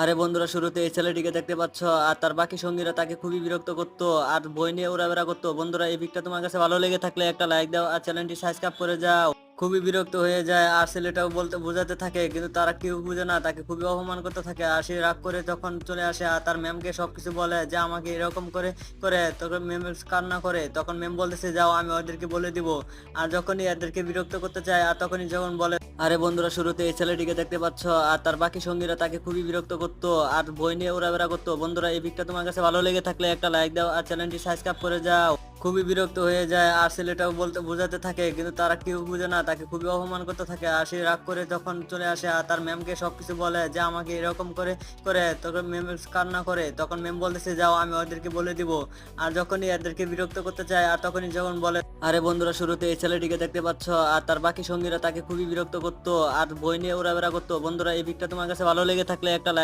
আরে বন্ধুরা, শুরুতে এই ছেলেটিকে দেখতে পাচ্ছ, আর তার বাকি সঙ্গীরা তাকে খুবই বিরক্ত করতো আর বই নিয়ে উড়াবেড়া করতো। বন্ধুরা, এই পিকটা তোমার কাছে ভালো লেগে থাকলে একটা লাইক দাও আর চ্যানেলটি সাবস্ক্রাইব করে যাও। খুবই বিরক্ত হয়ে যায় আর ছেলেটাও বলতে বোঝাতে থাকে, কিন্তু তারা কেউ বুঝে না, তাকে খুবই অপমান করতে থাকে। আর সে রাগ করে যখন চলে আসে আর তার ম্যামকে সবকিছু বলে যে আমাকে এরকম করে করে তখন ম্যাম কান্না করে, তখন ম্যাম বলতেছে যাও আমি ওদেরকে বলে দিব। আর যখনই এদেরকে বিরক্ত করতে চায় আর তখনই যখন বলে, আরে বন্ধুরা, শুরুতে এই ছেলেটিকে দেখতে পাচ্ছ আর তার বাকি সঙ্গীরা তাকে খুবই বিরক্ত করতো আর বই নিয়ে উড়াবেড়া করতো। বন্ধুরা, এই পিকটা তোমার কাছে ভালো লেগে থাকলে একটা লাইক দাও আর চ্যানেলটি সাবস্ক্রাইব করে যাও। খুবই বিরক্ত হয়ে যায় আর ছেলেটাও বলতে বোঝাতে থাকে, কিন্তু তারা কেউ বুঝে না, তাকে খুবই অপমান করতে থাকে। আর সে রাগ করে যখন চলে আসে আর তার ম্যামকে সবকিছু বলে যে আমাকে এরকম করে করে তখন ম্যাম কান্না করে, তখন ম্যাম বলতেছে যাও আমি ওদেরকে বলে দিব। আর যখনই এদেরকে বিরক্ত করতে চায় আর তখনই যখন বলে, আরে বন্ধুরা, শুরুতে এই ছেলেটিকে দেখতে পাচ্ছ আর তার বাকি সঙ্গীরা তাকে খুবই বিরক্ত করতো আর বই নিয়ে উড়াবেড়া করতো। বন্ধুরা, এই পিকটা তোমার কাছে ভালো লেগে থাকলে একটা লাইক